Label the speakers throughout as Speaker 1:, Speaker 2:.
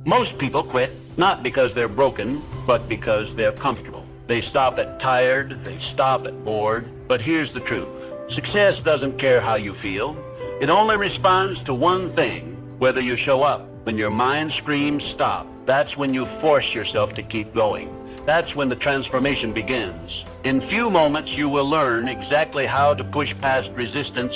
Speaker 1: Most people quit, not because they're broken, but because they're comfortable. They stop at tired, they stop at bored. But here's the truth. Success doesn't care how you feel. It only responds to one thing, whether you show up. When your mind screams stop, that's when you force yourself to keep going. That's when the transformation begins. In few moments, you will learn exactly how to push past resistance,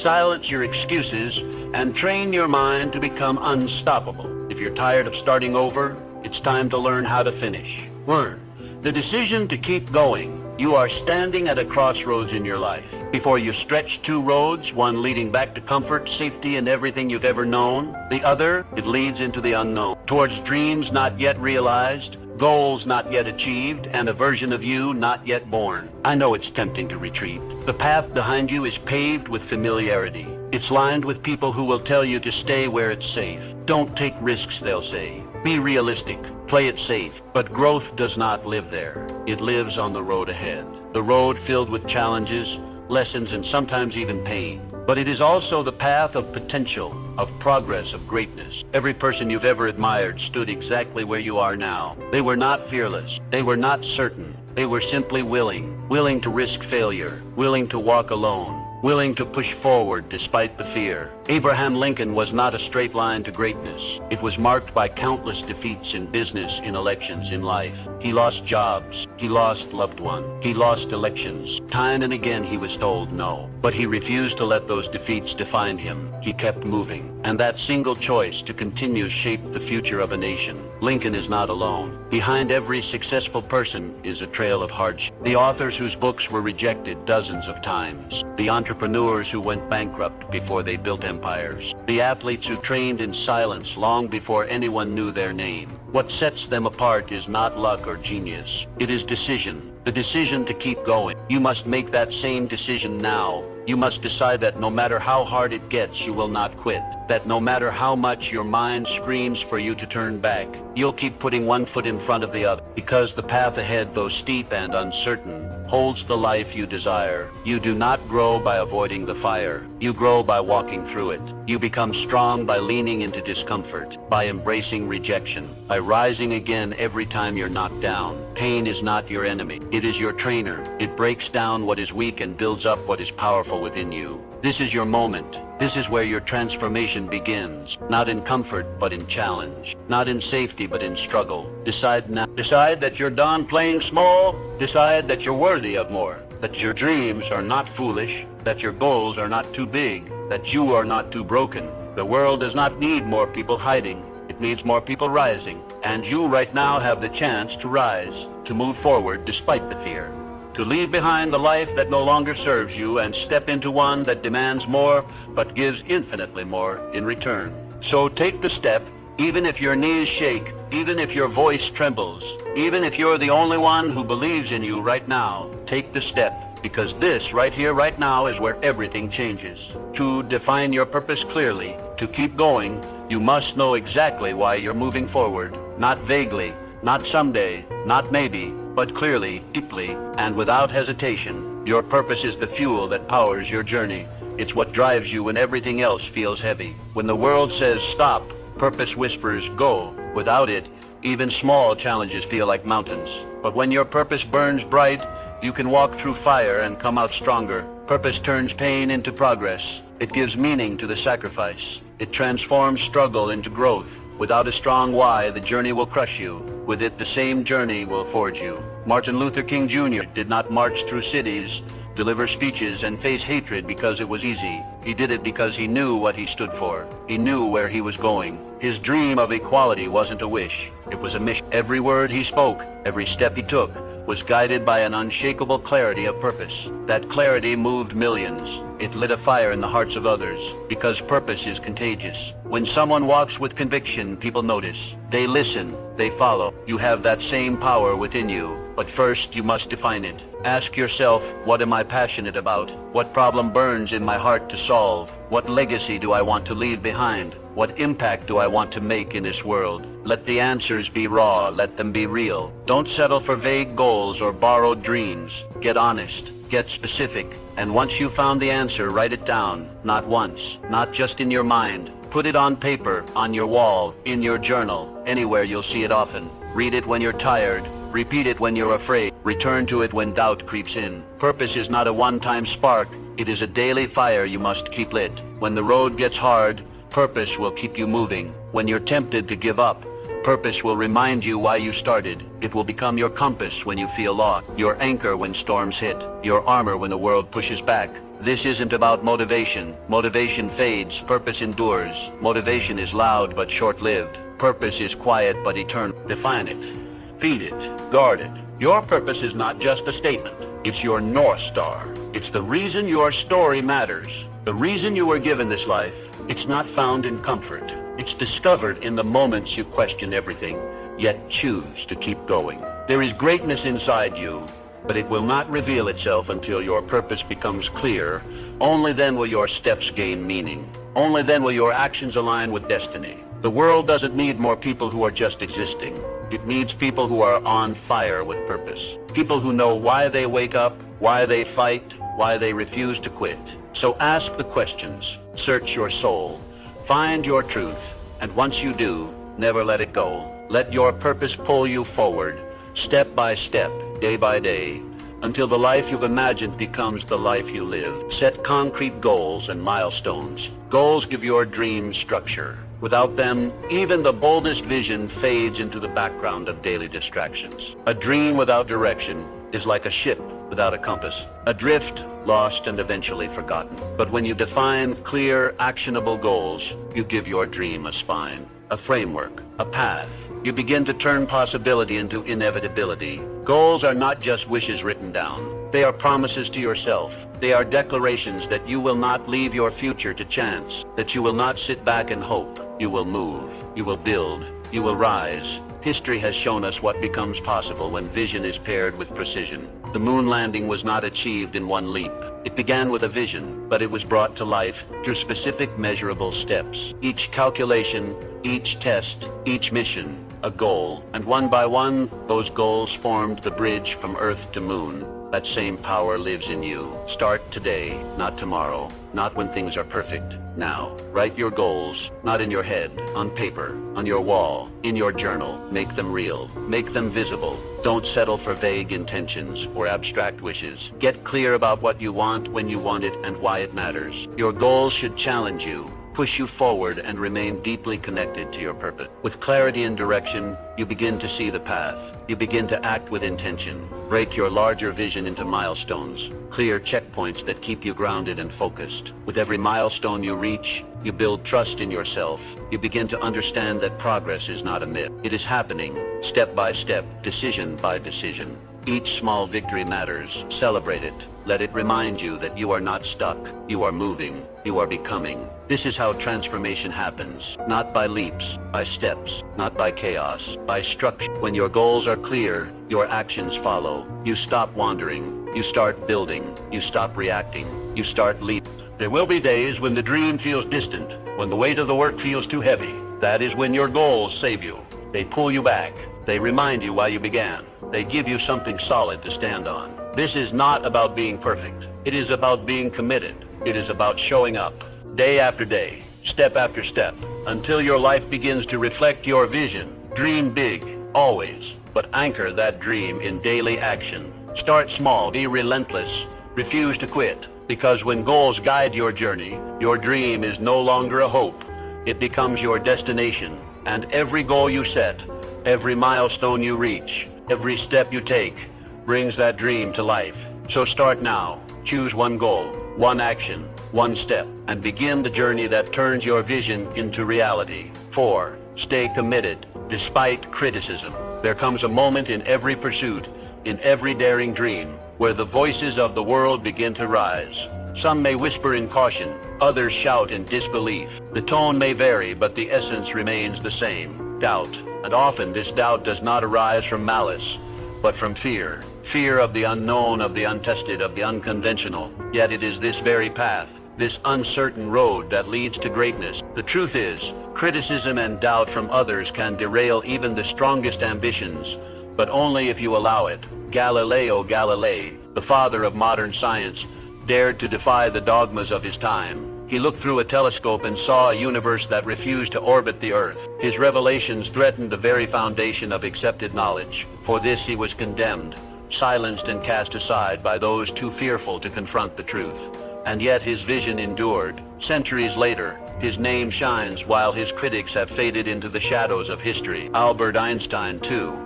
Speaker 1: silence your excuses, and train your mind to become unstoppable. If you're tired of starting over, it's time to learn how to finish. Learn. The decision to keep going. You are standing at a crossroads in your life. Before you stretch two roads, one leading back to comfort, safety, and everything you've ever known. The other, it leads into the unknown, towards dreams not yet realized, goals not yet achieved, and a version of you not yet born. I know it's tempting to retreat. The path behind you is paved with familiarity. It's lined with people who will tell you to stay where it's safe. Don't take risks, they'll say. Be realistic. Play it safe. But growth does not live there. It lives on the road ahead. The road filled with challenges, lessons, and sometimes even pain. But it is also the path of potential, of progress, of greatness. Every person you've ever admired stood exactly where you are now. They were not fearless. They were not certain. They were simply willing to risk failure, willing to walk alone, willing to push forward despite the fear. Abraham Lincoln was not a straight line to greatness. It was marked by countless defeats in business, in elections, in life. He lost jobs. He lost loved ones. He lost elections. Time and again he was told no. But he refused to let those defeats define him. He kept moving. And that single choice to continue shaped the future of a nation. Lincoln is not alone. Behind every successful person is a trail of hardship. The authors whose books were rejected dozens of times. The entrepreneurs who went bankrupt before they built empires. The athletes who trained in silence long before anyone knew their name. What sets them apart is not luck or genius. It is decision. The decision to keep going. You must make that same decision now. You must decide that no matter how hard it gets, you will not quit. That no matter how much your mind screams for you to turn back, you'll keep putting one foot in front of the other. Because the path ahead, though steep and uncertain, holds the life you desire. You do not grow by avoiding the fire. You grow by walking through it. You become strong by leaning into discomfort, by embracing rejection, by rising again every time you're knocked down. Pain is not your enemy. It is your trainer. It breaks down what is weak and builds up what is powerful within you. This is your moment. This is where your transformation begins. Not in comfort, but in challenge. Not in safety, but in struggle. Decide now. Decide that you're done playing small. Decide that you're worthy of more. That your dreams are not foolish. That your goals are not too big. That you are not too broken. The world does not need more people hiding. It needs more people rising. And you right now have the chance to rise, to move forward despite the fear. To leave behind the life that no longer serves you and step into one that demands more but gives infinitely more in return. So take the step, even if your knees shake, even if your voice trembles, even if you're the only one who believes in you right now. Take the step, because this right here, right now is where everything changes. To define your purpose clearly, to keep going, you must know exactly why you're moving forward. Not vaguely, not someday, not maybe, but clearly, deeply, and without hesitation. Your purpose is the fuel that powers your journey. It's what drives you when everything else feels heavy. When the world says stop, purpose whispers go. Without it, even small challenges feel like mountains. But when your purpose burns bright, you can walk through fire and come out stronger. Purpose turns pain into progress. It gives meaning to the sacrifice. It transforms struggle into growth. Without a strong why, the journey will crush you. With it, the same journey will forge you. Martin Luther King Jr. did not march through cities, deliver speeches, and face hatred because it was easy. He did it because he knew what he stood for. He knew where he was going. His dream of equality wasn't a wish. It was a mission. Every word he spoke, every step he took, was guided by an unshakable clarity of purpose. That clarity moved millions. It lit a fire in the hearts of others, because purpose is contagious. When someone walks with conviction, people notice. They listen, they follow. You have that same power within you, but first you must define it. Ask yourself, what am I passionate about? What problem burns in my heart to solve? What legacy do I want to leave behind? What impact do I want to make in this world? Let the answers be raw, let them be real. Don't settle for vague goals or borrowed dreams. Get honest, get specific, and once you've found the answer, write it down. Not once, not just in your mind, Put it on paper, on your wall, in your journal, anywhere you'll see it often. Read it when you're tired. Repeat it when you're afraid. Return to it when doubt creeps in. Purpose is not a one-time spark. It is a daily fire you must keep lit. When the road gets hard, purpose will keep you moving. When you're tempted to give up, purpose will remind you why you started. It will become your compass when you feel lost, your anchor when storms hit, your armor when the world pushes back. This isn't about motivation. Motivation fades, purpose endures. Motivation is loud but short-lived. Purpose is quiet but eternal. Define it. Feed it. Guard it. Your purpose is not just a statement. It's your North Star. It's the reason your story matters. The reason you were given this life. It's not found in comfort. It's discovered in the moments you question everything, yet choose to keep going. There is greatness inside you, but it will not reveal itself until your purpose becomes clear. Only then will your steps gain meaning. Only then will your actions align with destiny. The world doesn't need more people who are just existing. It needs people who are on fire with purpose. People who know why they wake up, why they fight, why they refuse to quit. So ask the questions, search your soul, find your truth, and once you do, never let it go. Let your purpose pull you forward, step by step, day by day, until the life you've imagined becomes the life you live. Set concrete goals and milestones. Goals give your dreams structure. Without them, even the boldest vision fades into the background of daily distractions. A dream without direction is like a ship without a compass, adrift, lost, and eventually forgotten. But when you define clear, actionable goals, you give your dream a spine, a framework, a path. You begin to turn possibility into inevitability. Goals are not just wishes written down. They are promises to yourself. They are declarations that you will not leave your future to chance, that you will not sit back and hope. You will move, you will build, you will rise. History has shown us what becomes possible when vision is paired with precision. The moon landing was not achieved in one leap. It began with a vision, but it was brought to life through specific measurable steps. Each calculation, each test, each mission, a goal. And one by one, those goals formed the bridge from Earth to Moon. That same power lives in you. Start today, not tomorrow, not when things are perfect. Now, write your goals, not in your head, on paper, on your wall, in your journal. Make them real. Make them visible. Don't settle for vague intentions or abstract wishes. Get clear about what you want, when you want it, and why it matters. Your goals should challenge you, push you forward, and remain deeply connected to your purpose. With clarity and direction, you begin to see the path. You begin to act with intention. Break your larger vision into milestones, clear checkpoints that keep you grounded and focused. With every milestone you reach, you build trust in yourself. You begin to understand that progress is not a myth. It is happening, step by step, decision by decision. Each small victory matters. Celebrate it. Let it remind you that you are not stuck. You are moving. You are becoming. This is how transformation happens. Not by leaps, by steps. Not by chaos, by structure. When your goals are clear, your actions follow. You stop wandering. You start building. You stop reacting. You start leaping. There will be days when the dream feels distant, when the weight of the work feels too heavy. That is when your goals save you. They pull you back. They remind you why you began. They give you something solid to stand on. This is not about being perfect. It is about being committed. It is about showing up, day after day, step after step, until your life begins to reflect your vision. Dream big, always, but anchor that dream in daily action. Start small, be relentless, refuse to quit, because when goals guide your journey, your dream is no longer a hope. It becomes your destination, and every goal you set, every milestone you reach, every step you take, brings that dream to life. So start now. Choose one goal, one action, one step, and begin the journey that turns your vision into reality. 4. Stay committed, despite criticism. There comes a moment in every pursuit, in every daring dream, where the voices of the world begin to rise. Some may whisper in caution, others shout in disbelief. The tone may vary, but the essence remains the same. Doubt. And often this doubt does not arise from malice, but from fear. Fear of the unknown, of the untested, of the unconventional. Yet it is this very path, this uncertain road that leads to greatness. The truth is, criticism and doubt from others can derail even the strongest ambitions, but only if you allow it. Galileo Galilei, the father of modern science, dared to defy the dogmas of his time. He looked through a telescope and saw a universe that refused to orbit the Earth. His revelations threatened the very foundation of accepted knowledge. For this he was condemned, silenced and cast aside by those too fearful to confront the truth. And yet his vision endured. Centuries later, his name shines while his critics have faded into the shadows of history. Albert Einstein, too,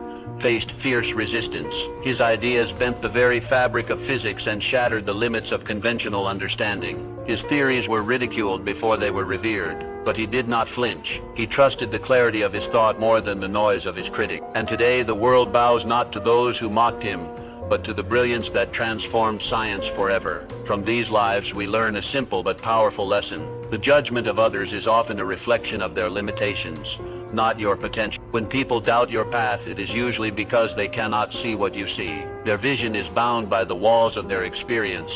Speaker 1: faced fierce resistance. His ideas bent the very fabric of physics and shattered the limits of conventional understanding. His theories were ridiculed before they were revered, but he did not flinch. He trusted the clarity of his thought more than the noise of his critic. And today the world bows not to those who mocked him, but to the brilliance that transformed science forever. From these lives we learn a simple but powerful lesson. The judgment of others is often a reflection of their limitations, not your potential. When people doubt your path, it is usually because they cannot see what you see. Their vision is bound by the walls of their experience,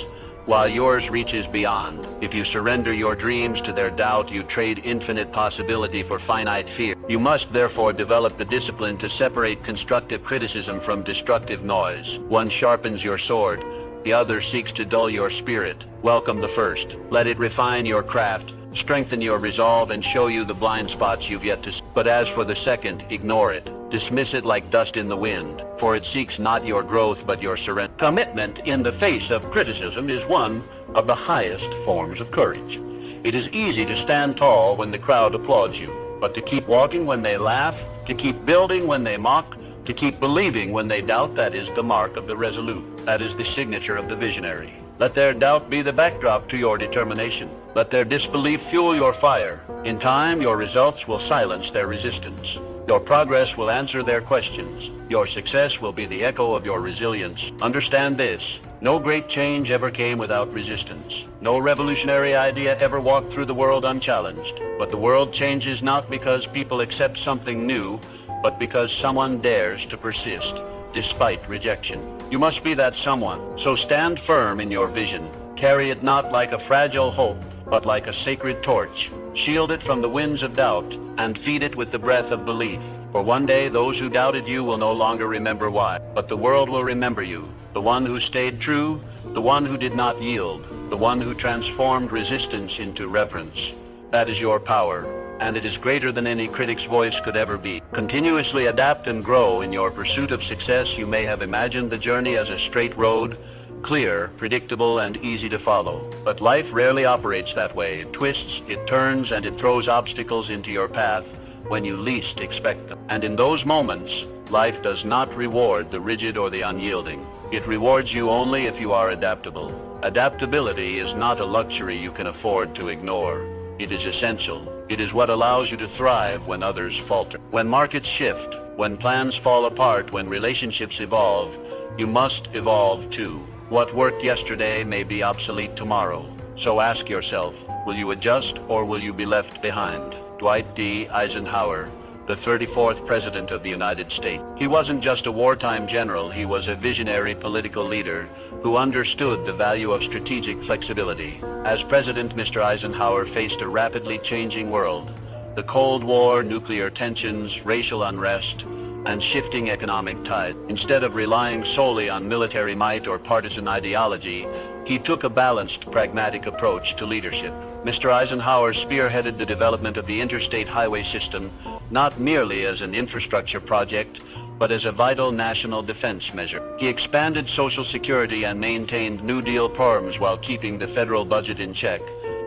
Speaker 1: while yours reaches beyond. If you surrender your dreams to their doubt, you trade infinite possibility for finite fear. You must therefore develop the discipline to separate constructive criticism from destructive noise. One sharpens your sword, the other seeks to dull your spirit. Welcome the first. Let it refine your craft, strengthen your resolve, and show you the blind spots you've yet to see. But as for the second, ignore it. Dismiss it like dust in the wind, for it seeks not your growth but your surrender. Commitment in the face of criticism is one of the highest forms of courage. It is easy to stand tall when the crowd applauds you, but to keep walking when they laugh, to keep building when they mock, to keep believing when they doubt, that is the mark of the resolute. That is the signature of the visionary. Let their doubt be the backdrop to your determination. Let their disbelief fuel your fire. In time, your results will silence their resistance. Your progress will answer their questions. Your success will be the echo of your resilience. Understand this: no great change ever came without resistance. No revolutionary idea ever walked through the world unchallenged. But the world changes not because people accept something new, but because someone dares to persist, despite rejection. You must be that someone. So stand firm in your vision. Carry it not like a fragile hope, but like a sacred torch. Shield it from the winds of doubt, and feed it with the breath of belief. For one day those who doubted you will no longer remember why, but the world will remember you. The one who stayed true, the one who did not yield, the one who transformed resistance into reverence. That is your power, and it is greater than any critic's voice could ever be. Continuously adapt and grow in your pursuit of success. You may have imagined the journey as a straight road, clear, predictable, and easy to follow. But life rarely operates that way. It twists, it turns, and it throws obstacles into your path when you least expect them. And in those moments, life does not reward the rigid or the unyielding. It rewards you only if you are adaptable. Adaptability is not a luxury you can afford to ignore. It is essential. It is what allows you to thrive when others falter. When markets shift, when plans fall apart, when relationships evolve, you must evolve too. What worked yesterday may be obsolete tomorrow. So ask yourself, will you adjust or will you be left behind? Dwight D. Eisenhower, the 34th President of the United States. He wasn't just a wartime general, he was a visionary political leader who understood the value of strategic flexibility. As president, Mr. Eisenhower faced a rapidly changing world. The Cold War, nuclear tensions, racial unrest, and shifting economic tides. Instead of relying solely on military might or partisan ideology, he took a balanced, pragmatic approach to leadership. Mr. Eisenhower spearheaded the development of the interstate highway system, not merely as an infrastructure project, but as a vital national defense measure. He expanded Social Security and maintained New Deal programs while keeping the federal budget in check,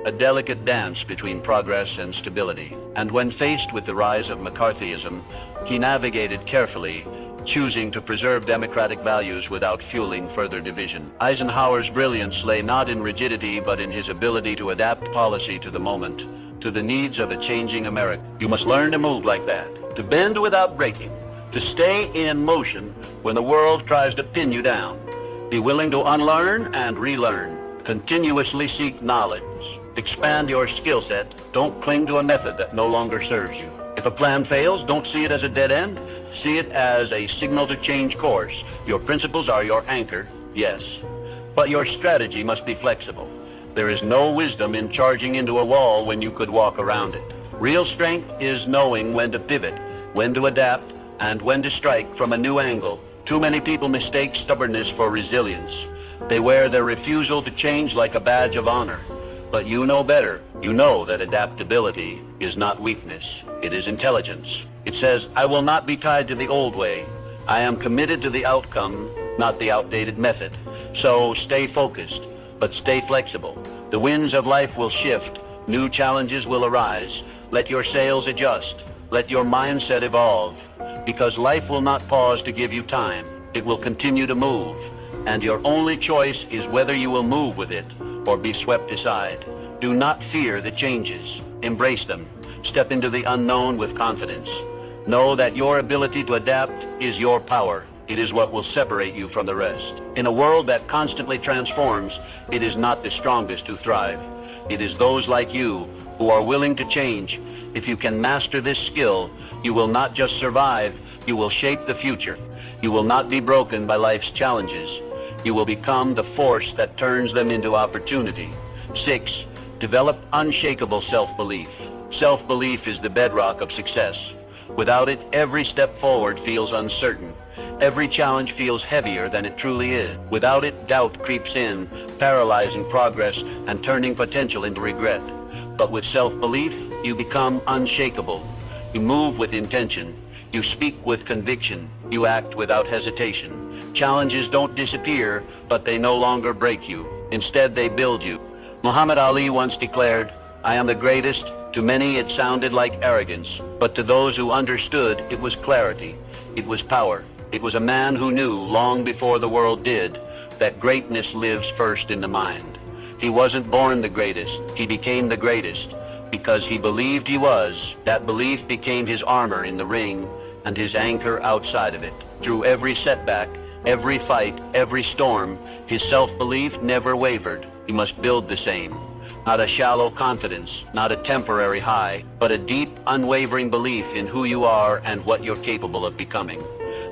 Speaker 1: a delicate dance between progress and stability. And when faced with the rise of McCarthyism, he navigated carefully, choosing to preserve democratic values without fueling further division. Eisenhower's brilliance lay not in rigidity, but in his ability to adapt policy to the moment, to the needs of a changing America. You must learn to move like that, to bend without breaking, to stay in motion when the world tries to pin you down. Be willing to unlearn and relearn. Continuously seek knowledge. Expand your skill set. Don't cling to a method that no longer serves you. If a plan fails, don't see it as a dead end. See it as a signal to change course. Your principles are your anchor, yes, but your strategy must be flexible. There is no wisdom in charging into a wall when you could walk around it. Real strength is knowing when to pivot, when to adapt, and when to strike from a new angle. Too many people mistake stubbornness for resilience. They wear their refusal to change like a badge of honor. But you know better. You know that adaptability is not weakness. It is intelligence. It says, I will not be tied to the old way. I am committed to the outcome, not the outdated method. So stay focused, but stay flexible. The winds of life will shift. New challenges will arise. Let your sails adjust. Let your mindset evolve. Because life will not pause to give you time. It will continue to move. And your only choice is whether you will move with it or be swept aside. Do not fear the changes. Embrace them. Step into the unknown with confidence. Know that your ability to adapt is your power. It is what will separate you from the rest. In a world that constantly transforms, it is not the strongest who thrive. It is those like you who are willing to change. If you can master this skill, you will not just survive, you will shape the future. You will not be broken by life's challenges. You will become the force that turns them into opportunity. 6. Develop unshakable self-belief. Self-belief is the bedrock of success. Without it, every step forward feels uncertain. Every challenge feels heavier than it truly is. Without it, doubt creeps in, paralyzing progress and turning potential into regret. But with self-belief, you become unshakable. You move with intention. You speak with conviction. You act without hesitation. Challenges don't disappear, but they no longer break you. Instead, they build you. Muhammad Ali once declared, I am the greatest. To many it sounded like arrogance, but to those who understood, it was clarity. It was power. It was a man who knew, long before the world did, that greatness lives first in the mind. He wasn't born the greatest. He became the greatest. Because he believed he was, that belief became his armor in the ring and his anchor outside of it. Through every setback, every fight, every storm, his self-belief never wavered. He must build the same. Not a shallow confidence, not a temporary high, but a deep, unwavering belief in who you are and what you're capable of becoming.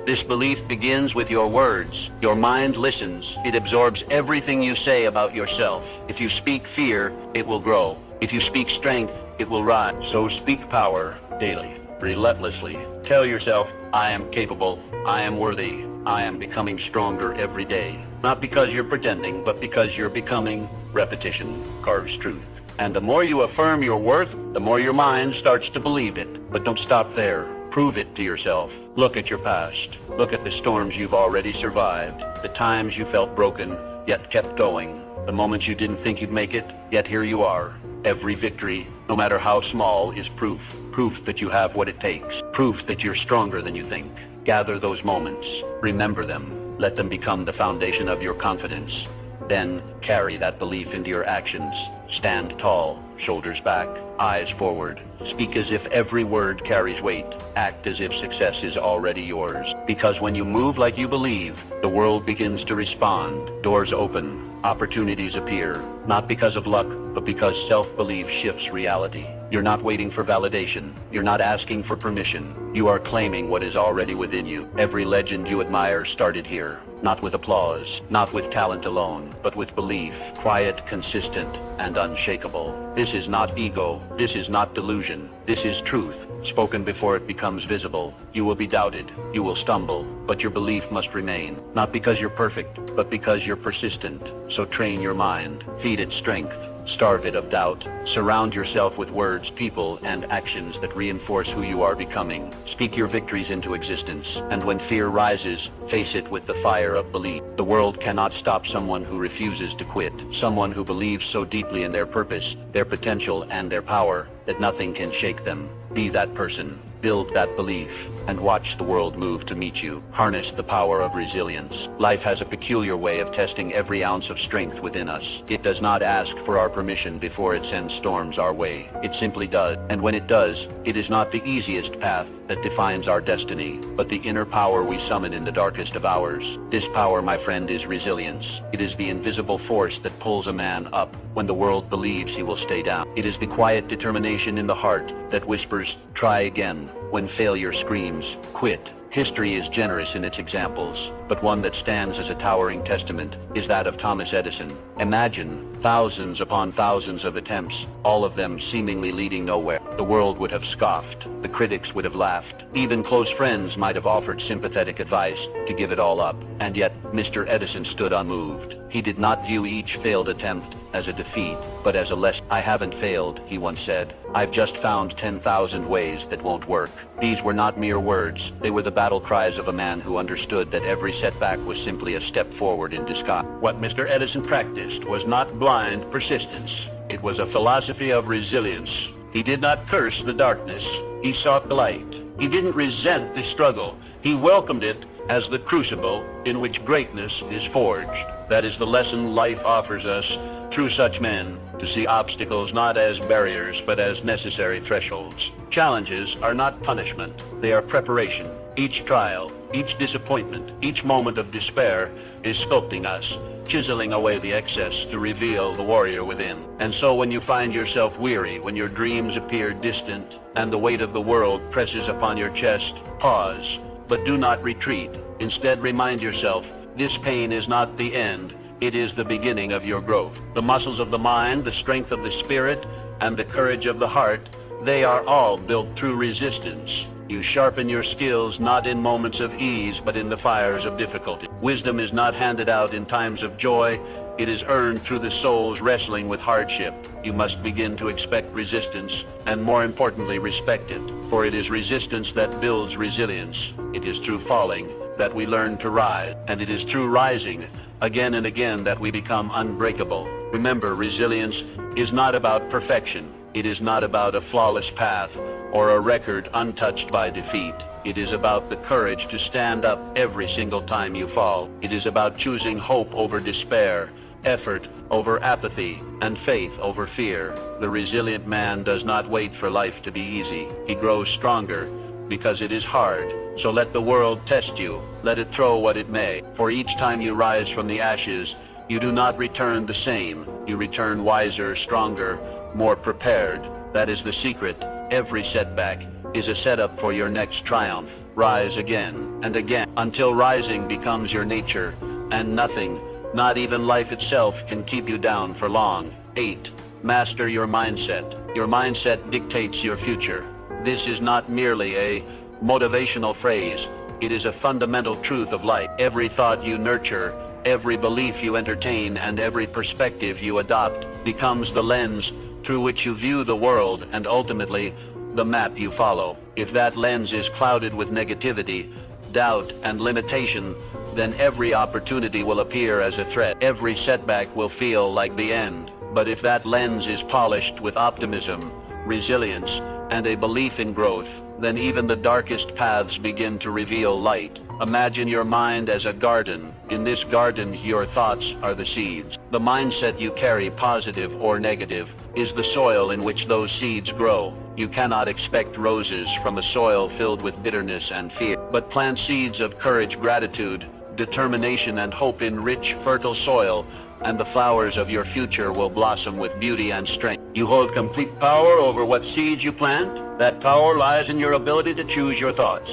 Speaker 1: This belief begins with your words. Your mind listens. It absorbs everything you say about yourself. If you speak fear, it will grow. If you speak strength, it will rise. So speak power daily, relentlessly. Tell yourself, I am capable, I am worthy, I am becoming stronger every day. Not because you're pretending, but because you're becoming. Repetition carves truth. And the more you affirm your worth, the more your mind starts to believe it. But don't stop there. Prove it to yourself. Look at your past. Look at the storms you've already survived. The times you felt broken, yet kept going. The moments you didn't think you'd make it, yet here you are. Every victory, no matter how small, is proof. Proof that you have what it takes. Proof that you're stronger than you think. Gather those moments. Remember them. Let them become the foundation of your confidence. Then carry that belief into your actions. Stand tall, shoulders back, eyes forward. Speak as if every word carries weight. Act as if success is already yours. Because when you move like you believe, the world begins to respond. Doors open. Opportunities appear. Not because of luck, but because self-belief shifts reality. You're not waiting for validation. You're not asking for permission. You are claiming what is already within you. Every legend you admire started here. Not with applause, not with talent alone, but with belief. Quiet, consistent, and unshakable. This is not ego. This is not delusion. This is truth, spoken before it becomes visible. You will be doubted. You will stumble, but your belief must remain. Not because you're perfect, but because you're persistent. So train your mind. Feed it strength. Starve it of doubt. Surround yourself with words, people, and actions that reinforce who you are becoming. Speak your victories into existence, and when fear rises, face it with the fire of belief. The world cannot stop someone who refuses to quit, someone who believes so deeply in their purpose, their potential, and their power that nothing can shake them. Be that person. Build that belief, and watch the world move to meet you. Harness the power of resilience. Life has a peculiar way of testing every ounce of strength within us. It does not ask for our permission before it sends storms our way. It simply does. And when it does, it is not the easiest path that defines our destiny, but the inner power we summon in the darkest of hours. This power, my friend, is resilience. It is the invisible force that pulls a man up when the world believes he will stay down. It is the quiet determination in the heart that whispers, try again, when failure screams, quit. History is generous in its examples, but one that stands as a towering testament is that of Thomas Edison. Imagine thousands upon thousands of attempts, all of them seemingly leading nowhere. The world would have scoffed. The critics would have laughed. Even close friends might have offered sympathetic advice to give it all up. And yet, Mr. Edison stood unmoved. He did not view each failed attempt as a defeat, but as a lesson. "I haven't failed," he once said. "I've just found 10,000 ways that won't work." These were not mere words. They were the battle cries of a man who understood that every setback was simply a step forward in disguise. What Mr. Edison practiced was not blind persistence. It was a philosophy of resilience. He did not curse the darkness. He sought the light. He didn't resent the struggle. He welcomed it as the crucible in which greatness is forged. That is the lesson life offers us through such men, to see obstacles not as barriers but as necessary thresholds. Challenges are not punishment, they are preparation. Each trial, each disappointment, each moment of despair is sculpting us, chiseling away the excess to reveal the warrior within. And so when you find yourself weary, when your dreams appear distant, and the weight of the world presses upon your chest, pause, but do not retreat. Instead, remind yourself, this pain is not the end, it is the beginning of your growth. The muscles of the mind, the strength of the spirit, and the courage of the heart, they are all built through resistance. You sharpen your skills not in moments of ease, but in the fires of difficulty. Wisdom is not handed out in times of joy, it is earned through the soul's wrestling with hardship. You must begin to expect resistance, and more importantly, respect it. For it is resistance that builds resilience. It is through falling that we learn to rise, and it is through rising again and again that we become unbreakable. Remember, resilience is not about perfection. It is not about a flawless path or a record untouched by defeat. It is about the courage to stand up every single time you fall. It is about choosing hope over despair, effort over apathy, and faith over fear. The resilient man does not wait for life to be easy. He grows stronger because it is hard. So let the world test you. Let it throw what it may. For each time you rise from the ashes, you do not return the same. You return wiser, stronger, more prepared. That is the secret. Every setback is a setup for your next triumph. Rise again and again until rising becomes your nature, and nothing, not even life itself, can keep you down for long. 8. Master your mindset. Your mindset dictates your future. This is not merely a motivational phrase. It is a fundamental truth of life. Every thought you nurture, every belief you entertain, and every perspective you adopt becomes the lens through which you view the world, and ultimately the map you follow. If that lens is clouded with negativity, doubt, and limitation, then every opportunity will appear as a threat. Every setback will feel like the end. But if that lens is polished with optimism, resilience, and a belief in growth, then even the darkest paths begin to reveal light. Imagine your mind as a garden. In this garden, your thoughts are the seeds. The mindset you carry, positive or negative, is the soil in which those seeds grow. You cannot expect roses from a soil filled with bitterness and fear, but plant seeds of courage, gratitude, determination, and hope in rich, fertile soil, and the flowers of your future will blossom with beauty and strength. You hold complete power over what seeds you plant. That power lies in your ability to choose your thoughts.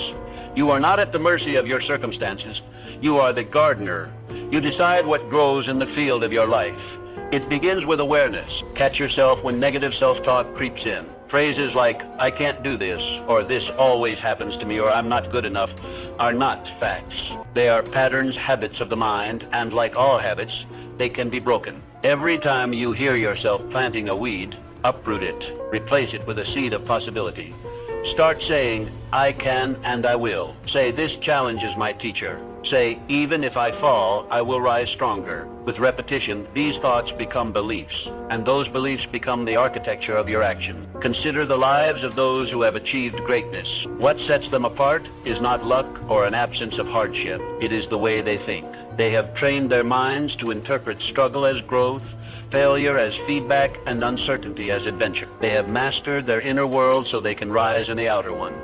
Speaker 1: You are not at the mercy of your circumstances. You are the gardener. You decide what grows in the field of your life. It begins with awareness. Catch yourself when negative self-talk creeps in. Phrases like, "I can't do this," or "this always happens to me," or "I'm not good enough," are not facts. They are patterns, habits of the mind, and like all habits, they can be broken. Every time you hear yourself planting a weed, uproot it. Replace it with a seed of possibility. Start saying, "I can and I will." Say, "This challenge is my teacher." Say, "Even if I fall, I will rise stronger." With repetition, these thoughts become beliefs, and those beliefs become the architecture of your action. Consider the lives of those who have achieved greatness. What sets them apart is not luck or an absence of hardship. It is the way they think. They have trained their minds to interpret struggle as growth, failure as feedback, and uncertainty as adventure. They have mastered their inner world so they can rise in the outer one.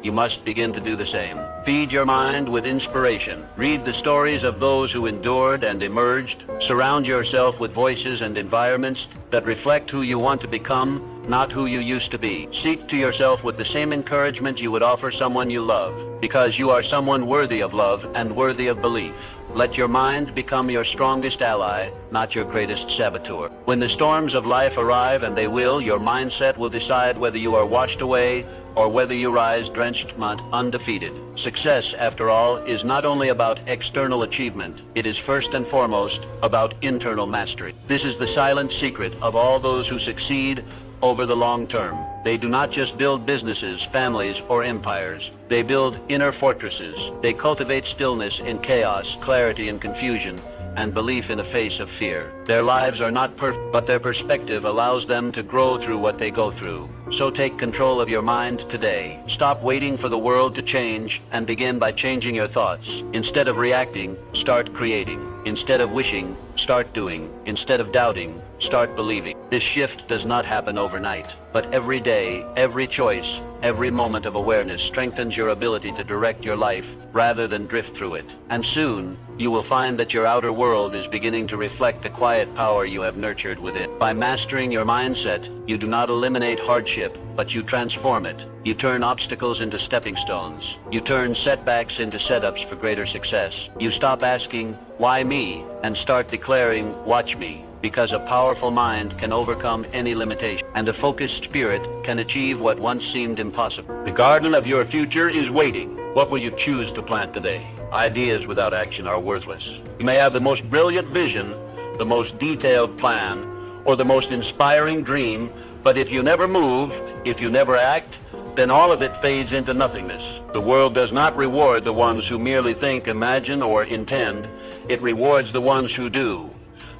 Speaker 1: You must begin to do the same. Feed your mind with inspiration. Read the stories of those who endured and emerged. Surround yourself with voices and environments that reflect who you want to become, not who you used to be. Seek to yourself with the same encouragement you would offer someone you love, because you are someone worthy of love and worthy of belief. Let your mind become your strongest ally, not your greatest saboteur. When the storms of life arrive, and they will, your mindset will decide whether you are washed away or whether you rise drenched mud undefeated. Success, after all, is not only about external achievement. It is first and foremost about internal mastery. This is the silent secret of all those who succeed over the long term. They do not just build businesses, families, or empires. They build inner fortresses. They cultivate stillness in chaos, clarity in confusion, and belief in the face of fear. Their lives are not perfect, but their perspective allows them to grow through what they go through. So take control of your mind today. Stop waiting for the world to change and begin by changing your thoughts. Instead of reacting, start creating. Instead of wishing, start doing. Instead of doubting, start believing. This shift does not happen overnight, but every day, every choice, every moment of awareness strengthens your ability to direct your life rather than drift through it. And soon, you will find that your outer world is beginning to reflect the quiet power you have nurtured within. By mastering your mindset, you do not eliminate hardship, but you transform it. You turn obstacles into stepping stones. You turn setbacks into setups for greater success. You stop asking, "Why me?" and start declaring, "Watch me." Because a powerful mind can overcome any limitation, and a focused spirit can achieve what once seemed impossible. The garden of your future is waiting. What will you choose to plant today? Ideas without action are worthless. You may have the most brilliant vision, the most detailed plan, or the most inspiring dream, but if you never move, if you never act, then all of it fades into nothingness. The world does not reward the ones who merely think, imagine, or intend. It rewards the ones who do.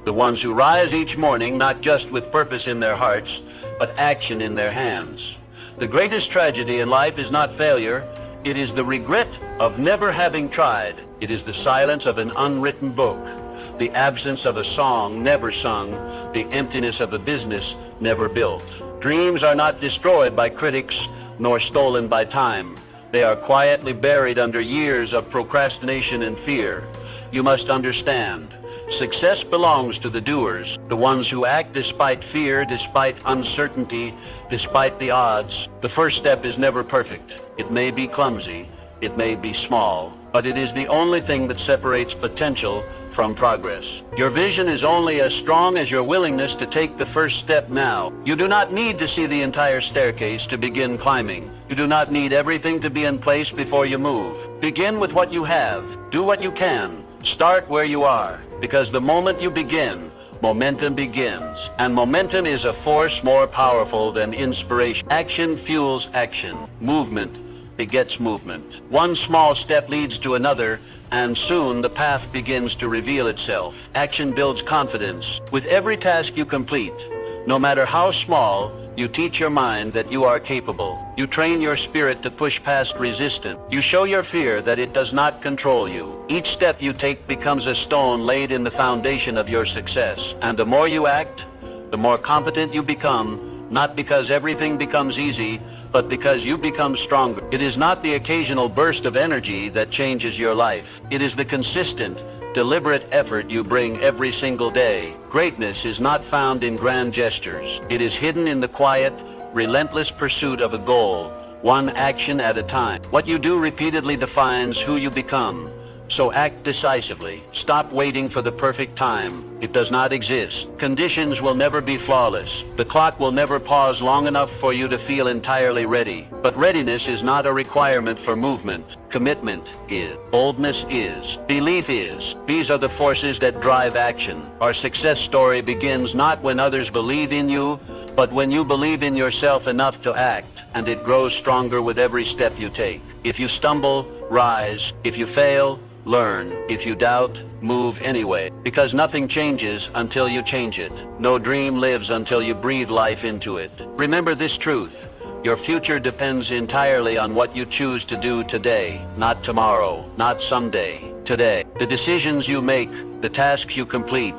Speaker 1: The ones who rise each morning not just with purpose in their hearts, but action in their hands. The greatest tragedy in life is not failure. It is the regret of never having tried. It is the silence of an unwritten book, the absence of a song never sung, the emptiness of a business never built. Dreams are not destroyed by critics nor stolen by time. They are quietly buried under years of procrastination and fear. You must understand, success belongs to the doers, the ones who act despite fear, despite uncertainty, despite the odds. The first step is never perfect. It may be clumsy, it may be small, but it is the only thing that separates potential from progress. Your vision is only as strong as your willingness to take the first step now. You do not need to see the entire staircase to begin climbing. You do not need everything to be in place before you move. Begin with what you have. Do what you can. Start where you are, because the moment you begin, momentum begins. And momentum is a force more powerful than inspiration. Action fuels action. Movement begets movement. One small step leads to another, and soon the path begins to reveal itself. Action builds confidence. With every task you complete, no matter how small, you teach your mind that you are capable. You train your spirit to push past resistance. You show your fear that it does not control you. Each step you take becomes a stone laid in the foundation of your success. And the more you act, the more competent you become, not because everything becomes easy, but because you become stronger. It is not the occasional burst of energy that changes your life. It is the consistent, deliberate effort you bring every single day. Greatness is not found in grand gestures. It is hidden in the quiet, relentless pursuit of a goal, one action at a time. What you do repeatedly defines who you become. So act decisively. Stop waiting for the perfect time. It does not exist. Conditions will never be flawless. The clock will never pause long enough for you to feel entirely ready. But readiness is not a requirement for movement. Commitment is. Boldness is. Belief is. These are the forces that drive action. Our success story begins not when others believe in you, but when you believe in yourself enough to act, and it grows stronger with every step you take. If you stumble, rise. If you fail, learn. If you doubt, move anyway. Because nothing changes until you change it. No dream lives until you breathe life into it. Remember this truth. Your future depends entirely on what you choose to do today, not tomorrow, not someday, today. The decisions you make, the tasks you complete,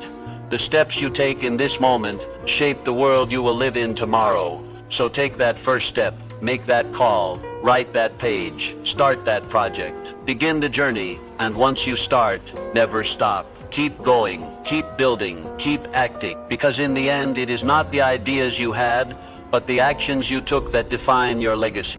Speaker 1: the steps you take in this moment shape the world you will live in tomorrow. So take that first step, make that call, write that page, start that project. Begin the journey, and once you start, never stop. Keep going, keep building, keep acting, because in the end it is not the ideas you had, but the actions you took that define your legacy.